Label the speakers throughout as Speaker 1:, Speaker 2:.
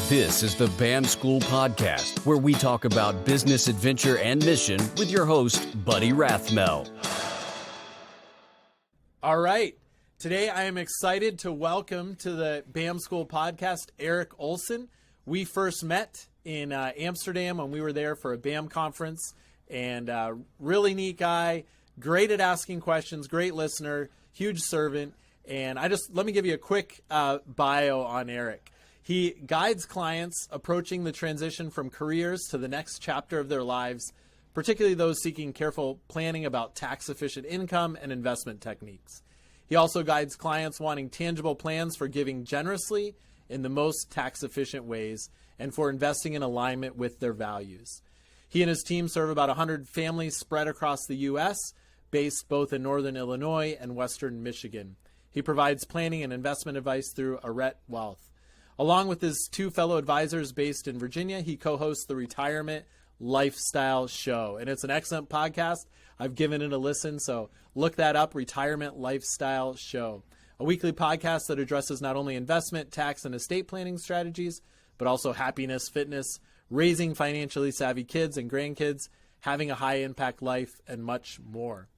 Speaker 1: This is the BAM School Podcast, where we talk about business adventure and mission with your host, Buddy Rathmel.
Speaker 2: All right. Today, I am excited to welcome to the BAM School Podcast, Erik Olson. We first met in Amsterdam when we were there for a BAM conference, and really neat guy, great at asking questions, great listener, huge servant. And let me give you a quick bio on Erik. He guides clients approaching the transition from careers to the next chapter of their lives, particularly those seeking careful planning about tax-efficient income and investment techniques. He also guides clients wanting tangible plans for giving generously in the most tax-efficient ways and for investing in alignment with their values. He and his team serve about 100 families spread across the U.S., based both in northern Illinois and western Michigan. He provides planning and investment advice through Arete Wealth. Along with his two fellow advisors based in Virginia, he co-hosts the Retirement Lifestyle Show. And it's an excellent podcast. I've given it a listen, so look that up, Retirement Lifestyle Show. A weekly podcast that addresses not only investment, tax, and estate planning strategies, but also happiness, fitness, raising financially savvy kids and grandkids, having a high-impact life, and much more.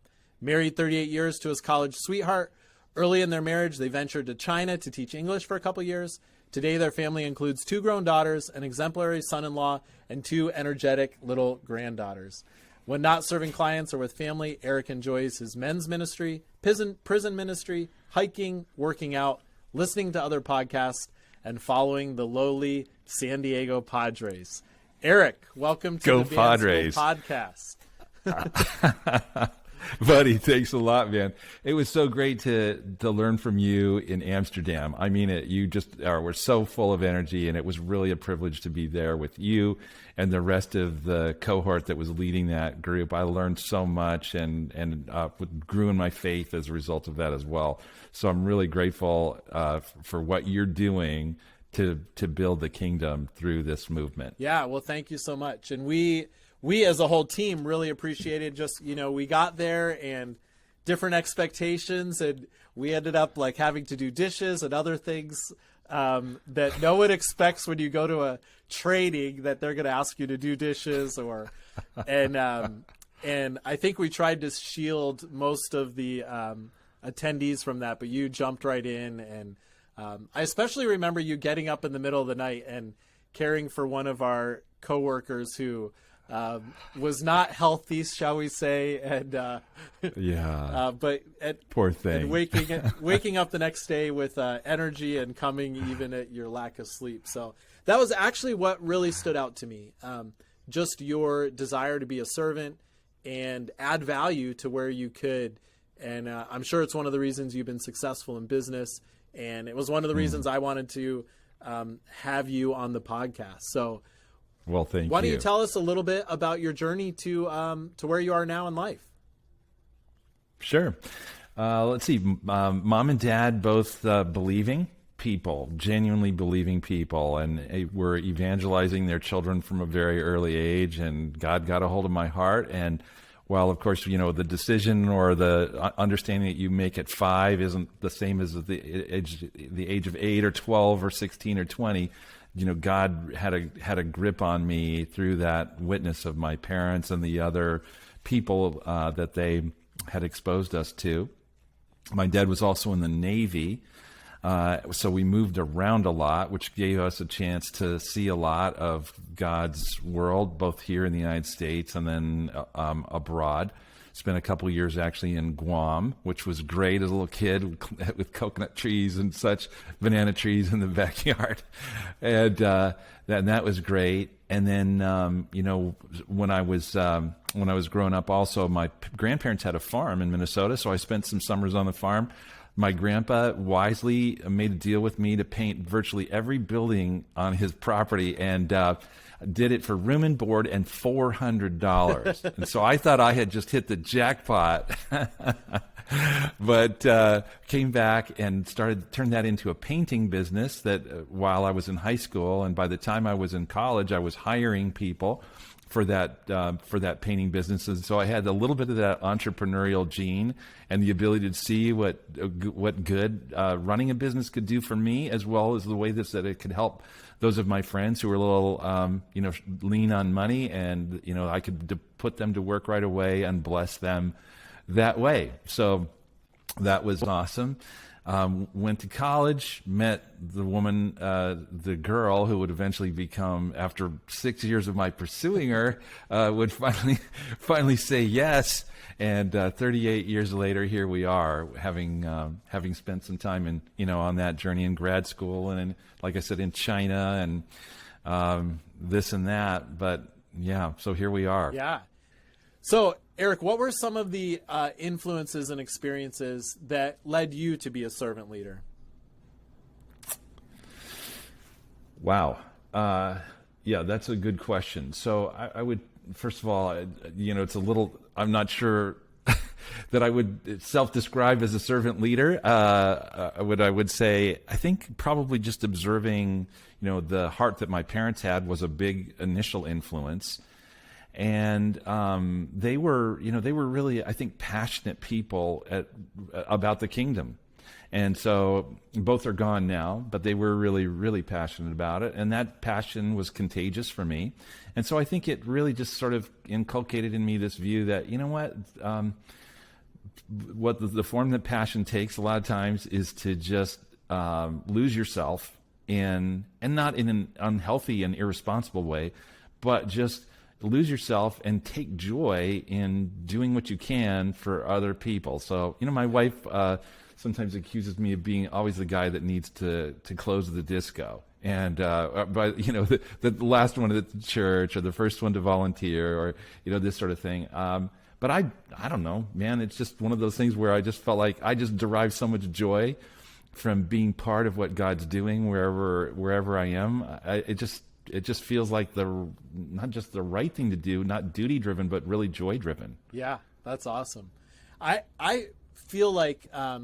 Speaker 2: Married 38 years to his college sweetheart. Early in their marriage, they ventured to China to teach English for a couple years. Today, their family includes 2 grown daughters, an exemplary son-in-law, and 2 energetic little granddaughters. When not serving clients or with family, Erik enjoys his men's ministry, prison ministry, hiking, working out, listening to other podcasts, and following the lowly San Diego Padres. Erik, welcome to the BAM School Podcast.
Speaker 3: Buddy, thanks a lot, man. It was so great to learn from you in Amsterdam. I mean it. You just were so full of energy, and it was really a privilege to be there with you and the rest of the cohort that was leading that group. I learned so much and grew in my faith as a result of that as well. So I'm really grateful for what you're doing to build the kingdom through this movement.
Speaker 2: Yeah, well, thank you so much. And we as a whole team really appreciated we got there and different expectations, and we ended up like having to do dishes and other things that no one expects when you go to a training, that they're going to ask you to do dishes and I think we tried to shield most of the attendees from that, but you jumped right in. And I especially remember you getting up in the middle of the night and caring for one of our coworkers who was not healthy, shall we say, and
Speaker 3: poor thing.
Speaker 2: And waking up the next day with energy and coming even at your lack of sleep. So that was actually what really stood out to me. Just your desire to be a servant and add value to where you could. And I'm sure it's one of the reasons you've been successful in business. And it was one of the reasons I wanted to have you on the podcast. So.
Speaker 3: Well, thank you.
Speaker 2: Why don't you tell us a little bit about your journey to where you are now in life?
Speaker 3: Sure. Let's see. Mom and Dad both believing people, genuinely believing people, and were evangelizing their children from a very early age, and God got a hold of my heart. And while, of course, the decision or the understanding that you make at 5 isn't the same as the age of 8 or 12 or 16 or 20, God had a grip on me through that witness of my parents and the other people that they had exposed us to. My dad was also in the Navy, so we moved around a lot, which gave us a chance to see a lot of God's world, both here in the United States and then abroad. Spent a couple of years actually in Guam, which was great as a little kid with coconut trees and such, banana trees in the backyard. And that was great. And then, when I was growing up also, my grandparents had a farm in Minnesota. So I spent some summers on the farm. My grandpa wisely made a deal with me to paint virtually every building on his property, and did it for room and board and $400. And so I thought I had just hit the jackpot, but came back and turned that into a painting business that while I was in high school, and by the time I was in college, I was hiring people for that painting business, and so I had a little bit of that entrepreneurial gene and the ability to see what good running a business could do for me, as well as the way that it could help those of my friends who were a little lean on money, and I could put them to work right away and bless them that way. So that was awesome. Went to college, met the woman, the girl who would eventually become, after 6 years of my pursuing her, would finally say yes. And 38 years later, here we are, having spent some time on that journey in grad school, and like I said, in China, and this and that. But yeah, so here we are.
Speaker 2: Yeah. So, Erik, what were some of the influences and experiences that led you to be a servant leader?
Speaker 3: Wow. Yeah, that's a good question. So I would, first of all, it's a little, I'm not sure that I would self-describe as a servant leader. I would say, I think probably just observing, the heart that my parents had was a big initial influence. And they were really, I think, passionate people about the kingdom. And so both are gone now, but they were really, really passionate about it. And that passion was contagious for me. And so I think it really just sort of inculcated in me this view that, what the form that passion takes a lot of times is to just lose yourself and not in an unhealthy and irresponsible way, but just lose yourself and take joy in doing what you can for other people. So, my wife sometimes accuses me of being always the guy that needs to close the disco. And, but the last one at the church, or the first one to volunteer, or, this sort of thing. But I don't know, man, it's just one of those things where I just felt like I just derived so much joy from being part of what God's doing wherever I am. It just feels like not just the right thing to do, not duty driven, but really joy driven. Yeah,
Speaker 2: that's awesome. I feel like, I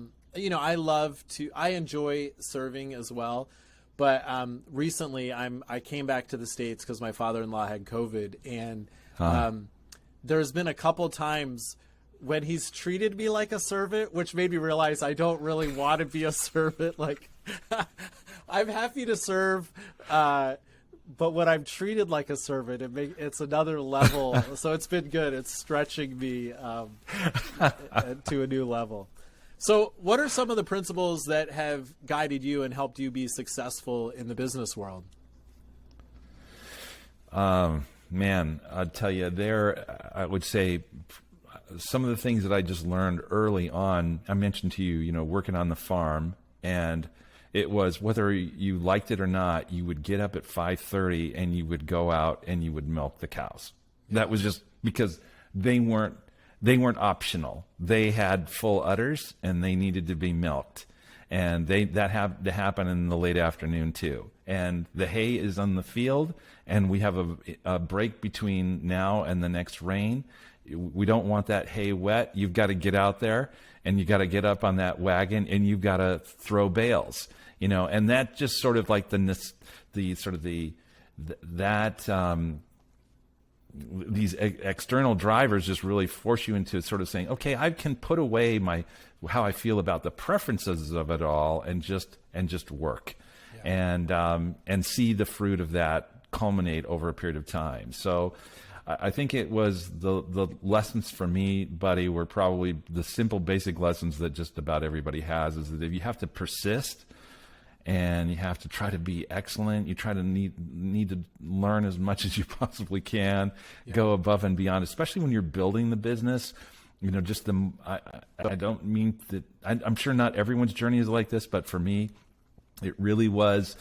Speaker 2: enjoy serving as well. But recently I came back to the States because my father-in-law had COVID. And there's been a couple times when he's treated me like a servant, which made me realize I don't really want to be a servant. Like, I'm happy to serve, but when I'm treated like a servant, it's another level. So it's been good. It's stretching me to a new level. So what are some of the principles that have guided you and helped you be successful in the business world?
Speaker 3: Man, I'll tell you, I would say some of the things that I just learned early on, I mentioned to you, working on the farm, and it was whether you liked it or not, you would get up at 5:30 and you would go out and you would milk the cows. That was just because they weren't optional. They had full udders and they needed to be milked. And that had to happen in the late afternoon too. And the hay is on the field, and we have a break between now and the next rain. We don't want that hay wet. You've got to get out there, and you got to get up on that wagon, and you've got to throw bales. And that just sort of like these external drivers just really force you into sort of saying, okay, I can put away how I feel about the preferences of it all and just work. Yeah. And see the fruit of that culminate over a period of time. So I think it was the lessons for me, buddy, were probably the simple basic lessons that just about everybody has, is that if you have to persist and you have to try to be excellent, you try to need to learn as much as you possibly can, go above and beyond, especially when you're building the business. I don't mean that, I'm sure not everyone's journey is like this, but for me, it really was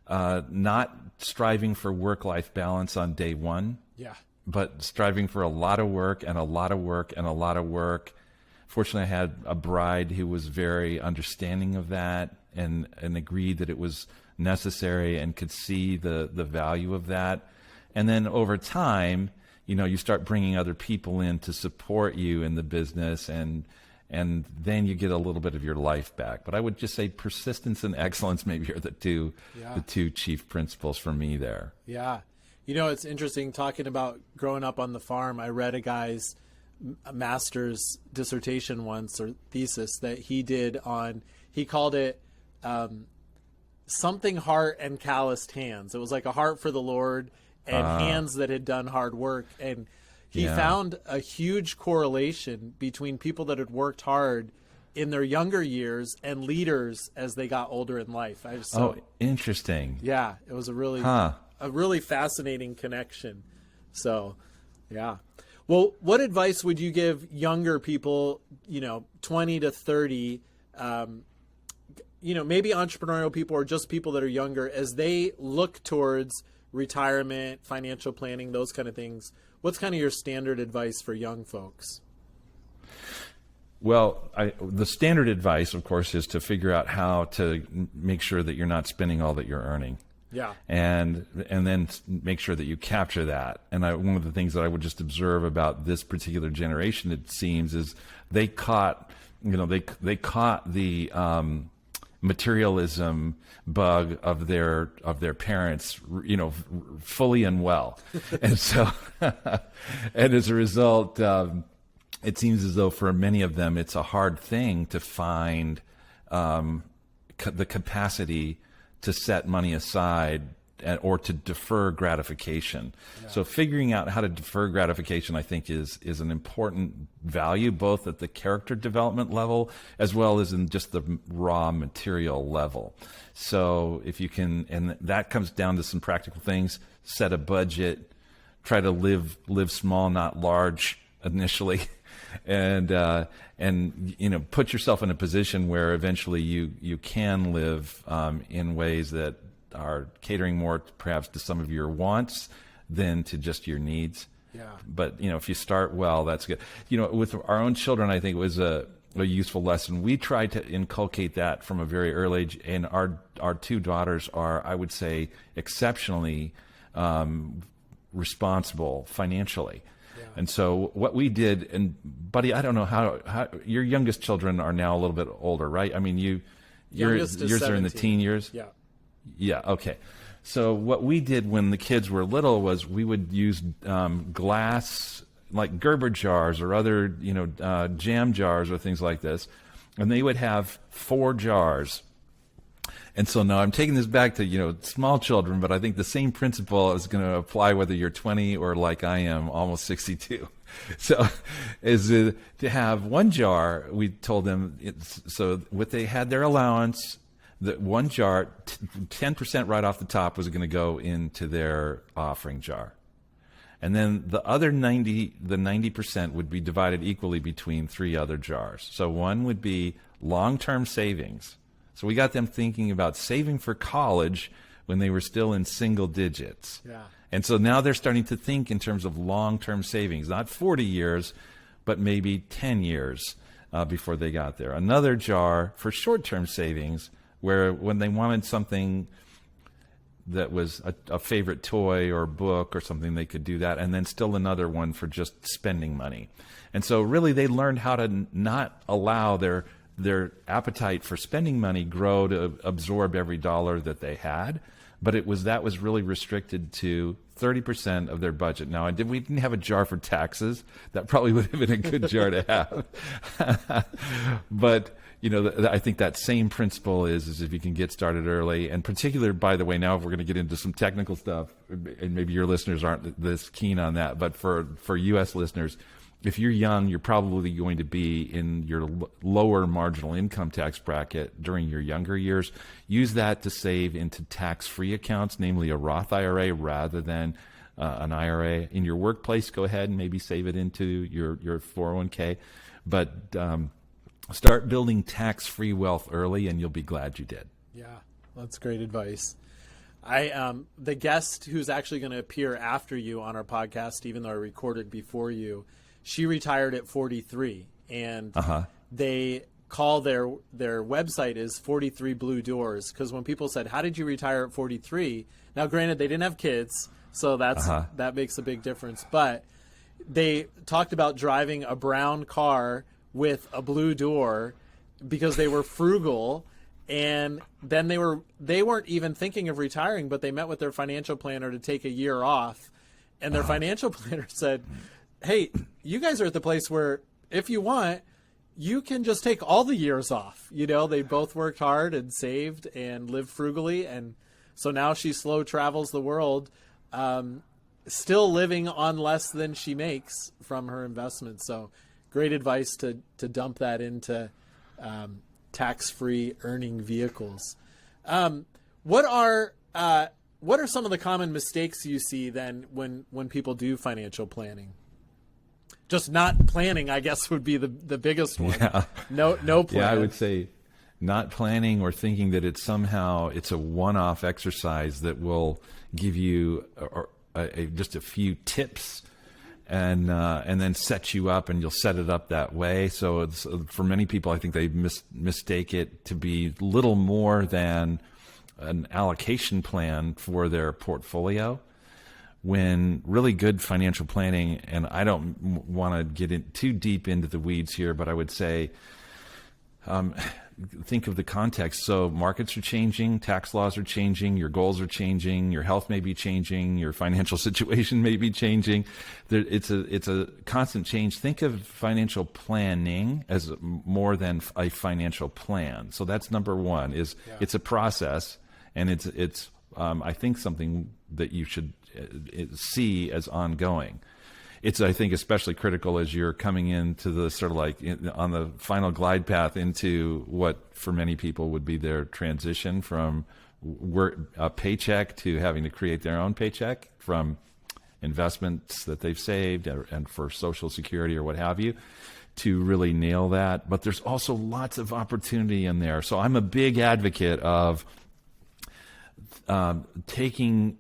Speaker 3: not striving for work-life balance on day one, but striving for a lot of work and a lot of work and a lot of work. Fortunately, I had a bride who was very understanding of that and agreed that it was necessary and could see the value of that. And then over time, you start bringing other people in to support you in the business, and then you get a little bit of your life back. But I would just say persistence and excellence maybe are the two chief principles for me there.
Speaker 2: Yeah. You know, it's interesting talking about growing up on the farm. I read a guy's master's dissertation once, or thesis, that he did on, he called it something heart and calloused hands. It was like a heart for the Lord and hands that had done hard work. And he found a huge correlation between people that had worked hard in their younger years and leaders as they got older in life.
Speaker 3: Interesting.
Speaker 2: Yeah, it was a really fascinating connection. So, yeah. Well, what advice would you give younger people, 20 to 30, maybe entrepreneurial people or just people that are younger, as they look towards retirement, financial planning, those kind of things? What's kind of your standard advice for young folks?
Speaker 3: Well, the standard advice, of course, is to figure out how to make sure that you're not spending all that you're earning.
Speaker 2: Yeah.
Speaker 3: And then make sure that you capture that. And one of the things that I would just observe about this particular generation, it seems, is they caught the materialism bug of their parents, fully and well. And so, and as a result, it seems as though for many of them, it's a hard thing to find the capacity to set money aside or to defer gratification. Yeah. So figuring out how to defer gratification, I think, is an important value, both at the character development level as well as in just the raw material level. So if you can, and that comes down to some practical things: set a budget, try to live small, not large initially. And put yourself in a position where eventually you can live in ways that are catering more perhaps to some of your wants than to just your needs.
Speaker 2: Yeah.
Speaker 3: But if you start well, that's good. With our own children, I think it was a useful lesson. We tried to inculcate that from a very early age, and our two daughters are, I would say, exceptionally responsible financially. And so what we did, and buddy, I don't know how your youngest children are now a little bit older, right? I mean, yours are in the teen years.
Speaker 2: Yeah.
Speaker 3: Yeah. Okay. So what we did when the kids were little was we would use glass, like Gerber jars or other, jam jars or things like this, and they would have 4 jars. And so now I'm taking this back to, small children, but I think the same principle is going to apply whether you're 20 or, like I am, almost 62. So is to have 1 jar, we told them, so what they had their allowance, that 1 jar, 10% right off the top was going to go into their offering jar. And then the other 90% would be divided equally between 3 other jars. So one would be long-term savings. So we got them thinking about saving for college when they were still in single digits.
Speaker 2: Yeah.
Speaker 3: And so now they're starting to think in terms of long-term savings, not 40 years, but maybe 10 years before they got there. Another jar for short-term savings, where when they wanted something that was a favorite toy or book or something, they could do that. And then still another one for just spending money. And so really they learned how to not allow their appetite for spending money grow to absorb every dollar that they had, but that was really restricted to 30% of their budget. Now, we didn't have a jar for taxes. That probably would have been a good jar to have. But I think that same principle is if you can get started early, and particular, by the way, now if we're going to get into some technical stuff, and maybe your listeners aren't this keen on that, but for U.S. listeners, if you're young, you're probably going to be in your lower marginal income tax bracket during your younger years. Use that to save into tax-free accounts, namely a Roth IRA rather than an IRA. In your workplace, go ahead and maybe save it into your 401k. But start building tax-free wealth early, and you'll be glad you did.
Speaker 2: Yeah, that's great advice. The guest who's actually going to appear after you on our podcast, even though I recorded before you, she retired at 43, and they call their website is 43 Blue Doors, because when people said, how did you retire at 43? Now, granted, they didn't have kids, so that makes a big difference. But they talked about driving a brown car with a blue door because they were frugal, And then they weren't even thinking of retiring, but they met with their financial planner to take a year off. And their financial planner said, hey, you guys are at the place where if you want, you can just take all the years off. You know, they both worked hard and saved and lived frugally. And so now she slow travels the world, still living on less than she makes from her investments. So great advice to dump that into tax-free earning vehicles. What are some of the common mistakes you see then when people do financial planning? Just not planning, I guess, would be the biggest one.
Speaker 3: Yeah.
Speaker 2: No plan.
Speaker 3: Yeah, I would say not planning or thinking that it's a one-off exercise that will give you just a few tips and then set you up, and you'll set it up that way. So it's, for many people, I think they mistake it to be little more than an allocation plan for their portfolio, when really good financial planning, and I don't want to get in too deep into the weeds here, but I would say think of the context. So markets are changing, tax laws are changing, your goals are changing, your health may be changing, your financial situation may be changing. It's a constant change. Think of financial planning as more than a financial plan. So that's number one. It's a process, and it's I think something that you should see as ongoing. It's, I think, especially critical as you're coming into the sort of on the final glide path into what for many people would be their transition from a paycheck to having to create their own paycheck from investments that they've saved and for Social Security or what have you, to really nail that. But there's also lots of opportunity in there. So I'm a big advocate of taking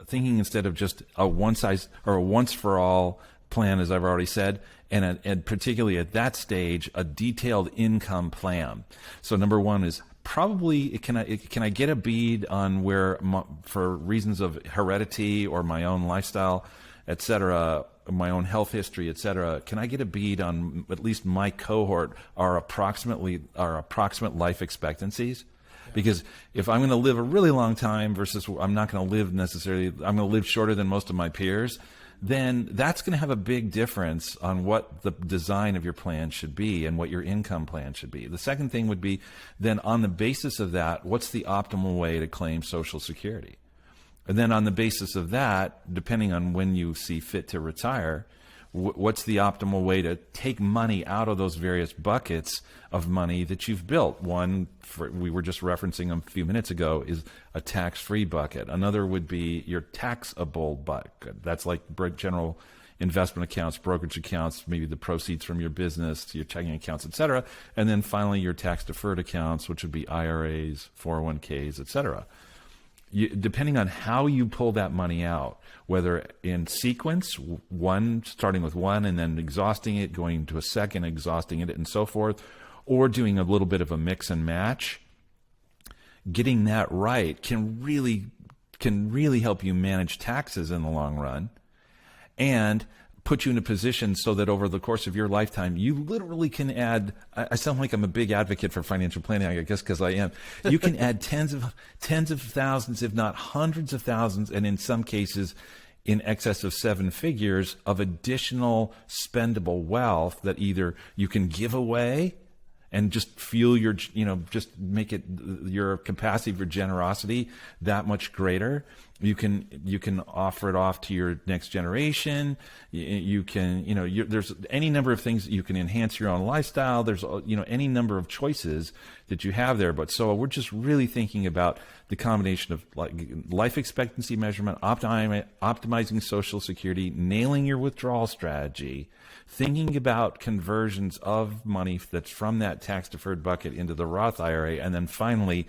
Speaker 3: thinking instead of just a one size or a once for all plan, as I've already said, and particularly at that stage, a detailed income plan. So number one is probably can I get a bead on where for reasons of heredity or my own lifestyle, etc., my own health history, etc., can I get a bead on at least my cohort our approximate life expectancies? Because if I'm going to live a really long time versus I'm not going to live necessarily, I'm going to live shorter than most of my peers, then that's going to have a big difference on what the design of your plan should be and what your income plan should be. The second thing would be then, on the basis of that, what's the optimal way to claim Social Security? And then on the basis of that, depending on when you see fit to retire, what's the optimal way to take money out of those various buckets of money that you've built? One, we were just referencing a few minutes ago, is a tax-free bucket. Another would be your taxable bucket. That's like general investment accounts, brokerage accounts, maybe the proceeds from your business, your checking accounts, et cetera. And then finally your tax-deferred accounts, which would be IRAs, 401ks, et cetera. Depending on how you pull that money out, whether in sequence, starting with one and then exhausting it, going to a second, exhausting it, and so forth, or doing a little bit of a mix and match, getting that right can really help you manage taxes in the long run and put you in a position so that over the course of your lifetime, you literally can add, I sound like I'm a big advocate for financial planning, I guess because I am. You can add tens of thousands, if not hundreds of thousands, and in some cases in excess of 7 figures of additional spendable wealth that either you can give away and just feel just make it your capacity for generosity that much greater. You can offer it off to your next generation. You can, there's any number of things that you can enhance your own lifestyle. There's, any number of choices that you have there. But so we're just really thinking about the combination of life expectancy measurement, optimizing Social Security, nailing your withdrawal strategy, thinking about conversions of money that's from that tax-deferred bucket into the Roth IRA, and then finally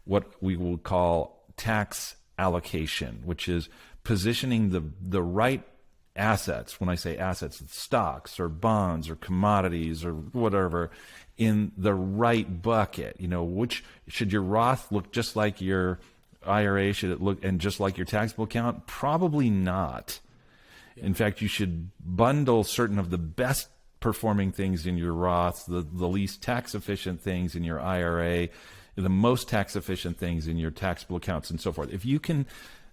Speaker 3: what we will call tax allocation, which is positioning the right assets. When I say assets, it's stocks or bonds or commodities or whatever in the right bucket. Which should your Roth look just like your IRA? Should it look and just like your taxable account? Probably not. In fact, you should bundle certain of the best performing things in your Roth, the least tax efficient things in your IRA, the most tax efficient things in your taxable accounts, and so forth.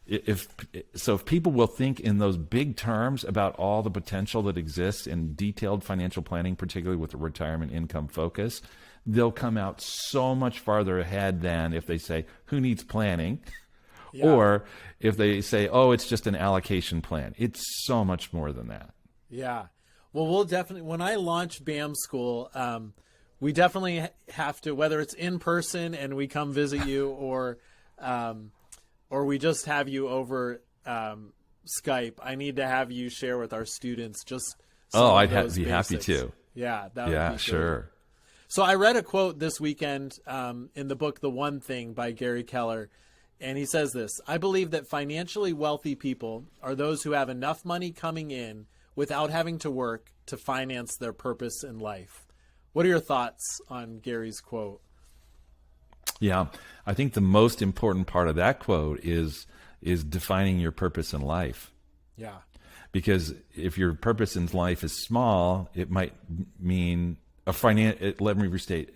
Speaker 3: If people will think in those big terms about all the potential that exists in detailed financial planning, particularly with a retirement income focus, they'll come out so much farther ahead than if they say, who needs planning? Yeah. Or if they say, oh, it's just an allocation plan. It's so much more than that.
Speaker 2: Yeah. Well, we'll definitely, when I launch BAM School, we definitely have to, whether it's in person and we come visit you, or we just have you over Skype, I need to have you share with our students just some
Speaker 3: I'd
Speaker 2: of those
Speaker 3: be
Speaker 2: basics.
Speaker 3: happy to.
Speaker 2: Yeah, that would be great.
Speaker 3: Sure.
Speaker 2: So I read a quote this weekend in the book The One Thing by Gary Keller, and he says this: I believe that financially wealthy people are those who have enough money coming in without having to work to finance their purpose in life. What are your thoughts on Gary's quote?
Speaker 3: Yeah, I think the most important part of that quote is defining your purpose in life.
Speaker 2: Yeah.
Speaker 3: Because if your purpose in life is small, it might mean let me restate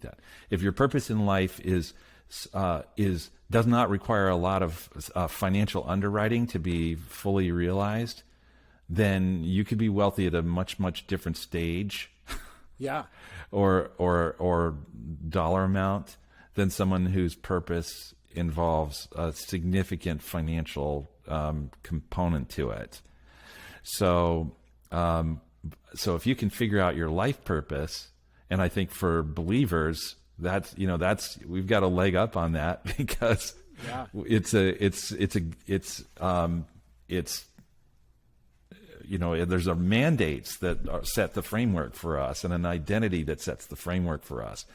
Speaker 3: that. If your purpose in life does not require a lot of financial underwriting to be fully realized, then you could be wealthy at a much, much different stage.
Speaker 2: Yeah.
Speaker 3: or dollar amount than someone whose purpose involves a significant financial component to it. So if you can figure out your life purpose, and I think for believers, that's we've got a leg up on that, because there's mandates that set the framework for us, and an identity that sets the framework for us,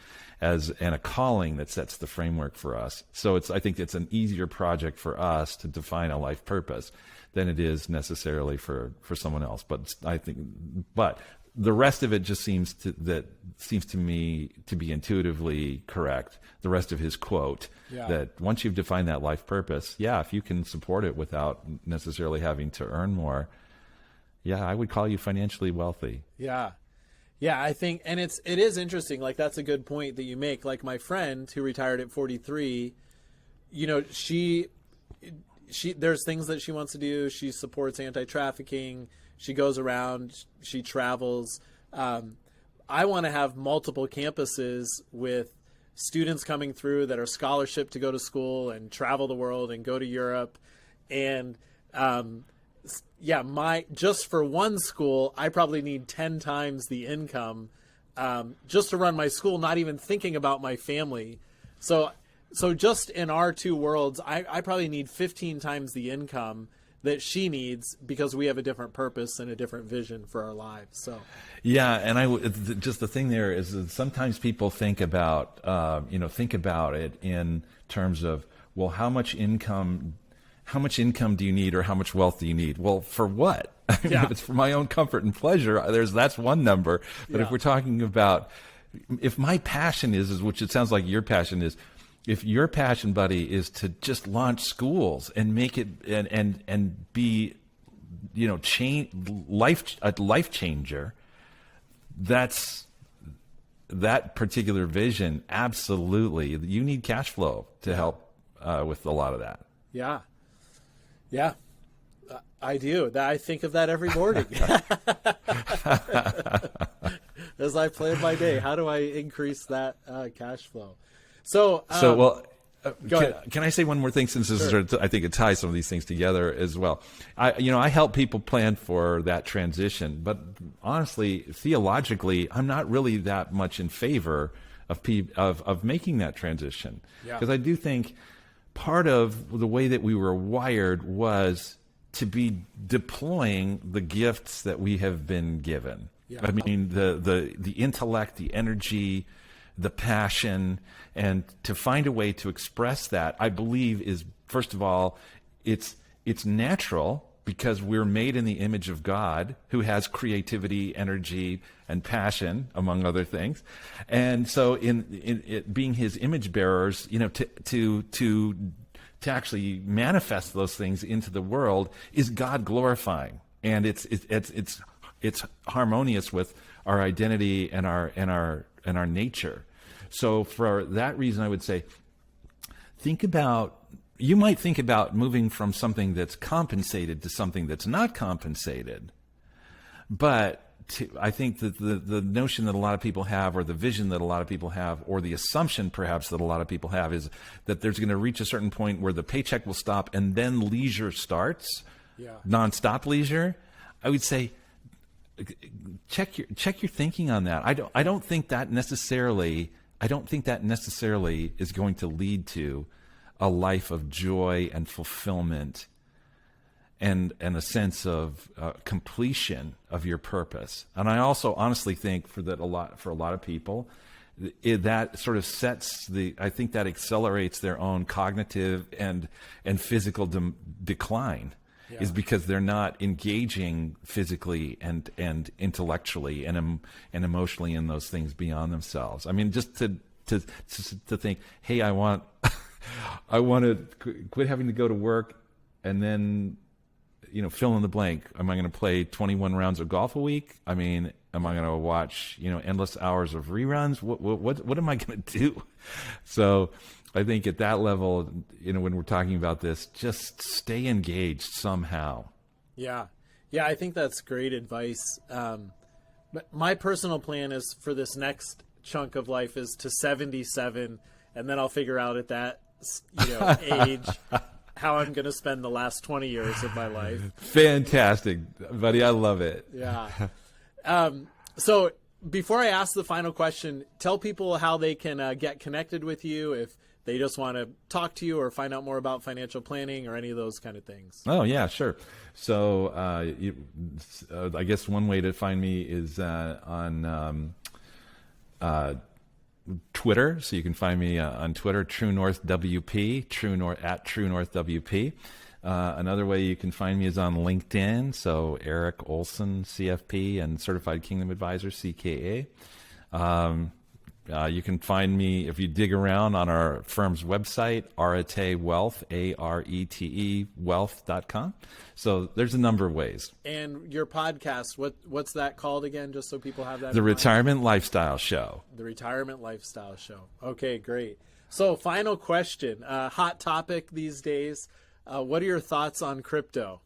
Speaker 3: and a calling that sets the framework for us. So I think it's an easier project for us to define a life purpose than it is necessarily for someone else. But the rest of it just seems to me to be intuitively correct. The rest of his quote, that once you've defined that life purpose, if you can support it without necessarily having to earn more, I would call you financially wealthy.
Speaker 2: Yeah. Yeah, I think, and it is interesting. Like, that's a good point that you make. Like, my friend who retired at 43, she there's things that she wants to do. She supports anti-trafficking. She goes around, she travels. I want to have multiple campuses with students coming through that are scholarship to go to school and travel the world and go to Europe. And, just for one school, I probably need 10 times the income just to run my school, not even thinking about my family. So just in our two worlds, I probably need 15 times the income that she needs, because we have a different purpose and a different vision for our lives. So,
Speaker 3: and just the thing there is that sometimes people think about it in terms of, well, how much income do you need, or how much wealth do you need? Well, for what? If it's for my own comfort and pleasure, that's one number. But if we're talking about, if my passion is, which it sounds like your passion is, if your passion, buddy, is to just launch schools and make it and be, a life changer, that particular vision, absolutely, you need cash flow to help with a lot of that.
Speaker 2: Yeah. Yeah, I do. I think of that every morning as I plan my day. How do I increase that cash flow? Go ahead.
Speaker 3: Can I say one more thing, since this is, I think it ties some of these things together as well. I help people plan for that transition, but honestly, theologically, I'm not really that much in favor of making that transition, because I do think part of the way that we were wired was to be deploying the gifts that we have been given. Yeah. I mean, the intellect, the energy, the passion, and to find a way to express that, I believe, is, first of all, it's natural, because we're made in the image of God, who has creativity, energy, and passion, among other things. And so in it being his image bearers, to actually manifest those things into the world is God glorifying. And it's it's harmonious with our identity and our nature. So for that reason, I would say, you might think about moving from something that's compensated to something that's not compensated. But I think that the notion that a lot of people have, or the vision that a lot of people have, or the assumption perhaps that a lot of people have, is that there's going to reach a certain point where the paycheck will stop and then leisure starts, nonstop leisure. I would say, check your thinking on that. I don't think that necessarily is going to lead to a life of joy and fulfillment and a sense of completion of your purpose. And I also honestly think for a lot of people, that sort of I think that accelerates their own cognitive and physical decline. Is because they're not engaging physically and intellectually and emotionally in those things beyond themselves. I mean, just to think, hey, I want to quit having to go to work, and then, fill in the blank. Am I going to play 21 rounds of golf a week? I mean, am I going to watch endless hours of reruns? What am I going to do? So I think at that level, when we're talking about this, just stay engaged somehow. Yeah,
Speaker 2: I think that's great advice. But my personal plan is for this next chunk of life is to 77, and then I'll figure out at that age how I'm going to spend the last 20 years of my life.
Speaker 3: Fantastic, buddy. I love it.
Speaker 2: Yeah. So before I ask the final question, tell people how they can get connected with you if they just want to talk to you or find out more about financial planning or any of those kind of things.
Speaker 3: Oh, yeah, sure. So I guess one way to find me is on Twitter. So you can find me on Twitter, True North WP, at True North WP. Another way you can find me is on LinkedIn. So Erik Olson, CFP, and Certified Kindom Advisor, CKA. You can find me if you dig around on our firm's website, Arete Wealth, ARETE Wealth.com. So there's a number of ways.
Speaker 2: And your podcast, what's that called again, just so people have that?
Speaker 3: The Retirement Lifestyle Show.
Speaker 2: The Retirement Lifestyle Show. Okay, great. So final question, hot topic these days. What are your thoughts on crypto?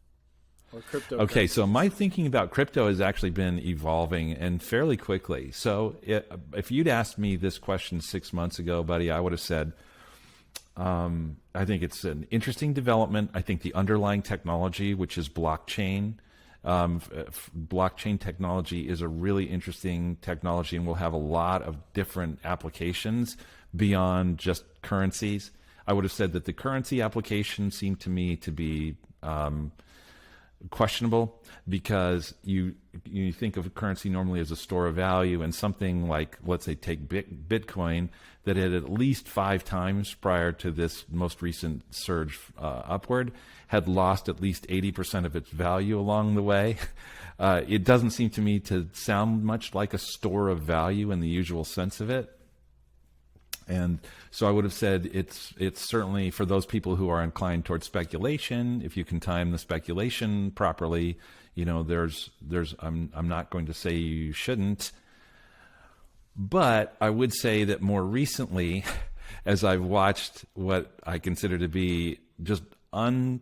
Speaker 3: Okay, so my thinking about crypto has actually been evolving and fairly quickly. So if you'd asked me this question 6 months ago, buddy, I would have said, I think it's an interesting development. I think the underlying technology, which is blockchain, blockchain technology is a really interesting technology and will have a lot of different applications beyond just currencies. I would have said that the currency application seemed to me to be questionable, because you think of currency normally as a store of value, and something like, let's say, take Bitcoin, that at least 5 times prior to this most recent surge upward had lost at least 80% of its value along the way. It doesn't seem to me to sound much like a store of value in the usual sense of it. And so I would have said it's certainly for those people who are inclined towards speculation. If you can time the speculation properly, I'm not going to say you shouldn't, but I would say that more recently, as I've watched what I consider to be just unrelenting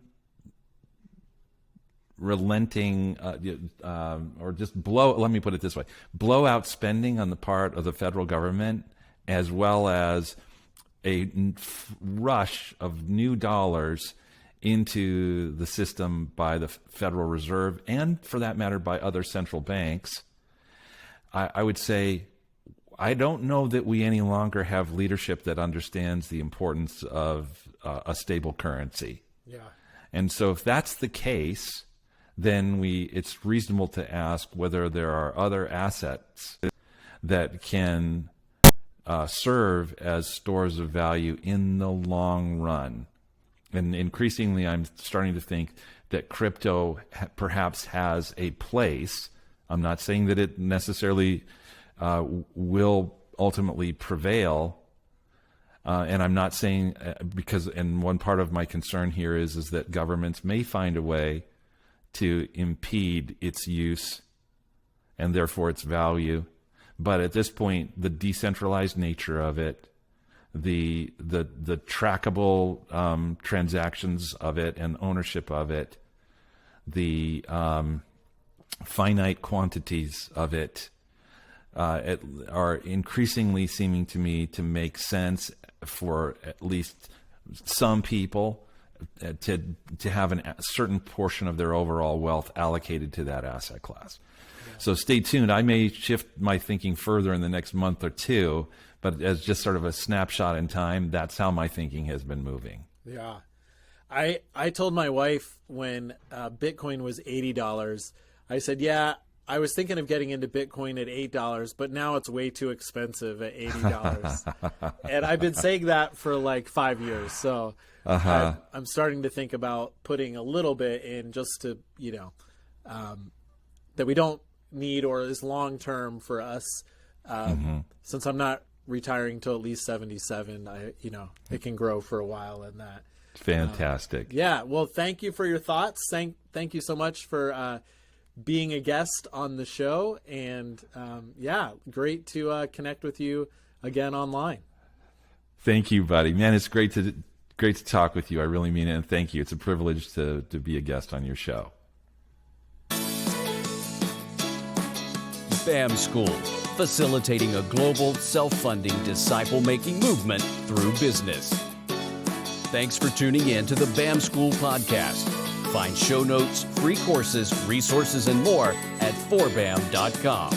Speaker 3: or just let me put it this way, blowout spending on the part of the federal government, as well as a rush of new dollars into the system by the Federal Reserve, and for that matter by other central banks, I would say I don't know that we any longer have leadership that understands the importance of a stable currency.
Speaker 2: Yeah.
Speaker 3: And so if that's the case, then it's reasonable to ask whether there are other assets that can serve as stores of value in the long run. And increasingly, I'm starting to think that crypto perhaps has a place. I'm not saying that it necessarily will ultimately prevail. And I'm not saying and one part of my concern here is that governments may find a way to impede its use and therefore its value. But at this point, the decentralized nature of it, the trackable transactions of it and ownership of it, the finite quantities of it, are increasingly seeming to me to make sense for at least some people to have a certain portion of their overall wealth allocated to that asset class. Yeah. So stay tuned. I may shift my thinking further in the next month or two, but as just sort of a snapshot in time, that's how my thinking has been moving.
Speaker 2: Yeah. I told my wife when Bitcoin was $80, I said, yeah, I was thinking of getting into Bitcoin at $8, but now it's way too expensive at $80. And I've been saying that for like 5 years. So I'm starting to think about putting a little bit in just to, that we don't need or is long-term for us. Since I'm not retiring till at least 77, it can grow for a while in that.
Speaker 3: Fantastic.
Speaker 2: Yeah. Well, thank you for your thoughts. Thank you so much for being a guest on the show, and great to connect with you again online.
Speaker 3: Thank you, buddy. Man, it's great to talk with you. I really mean it, and thank you. It's a privilege to be a guest on your show.
Speaker 1: BAM School, facilitating a global self-funding disciple-making movement through business. Thanks for tuning in to the BAM School podcast. Find show notes, free courses, resources, and more at 4bam.com.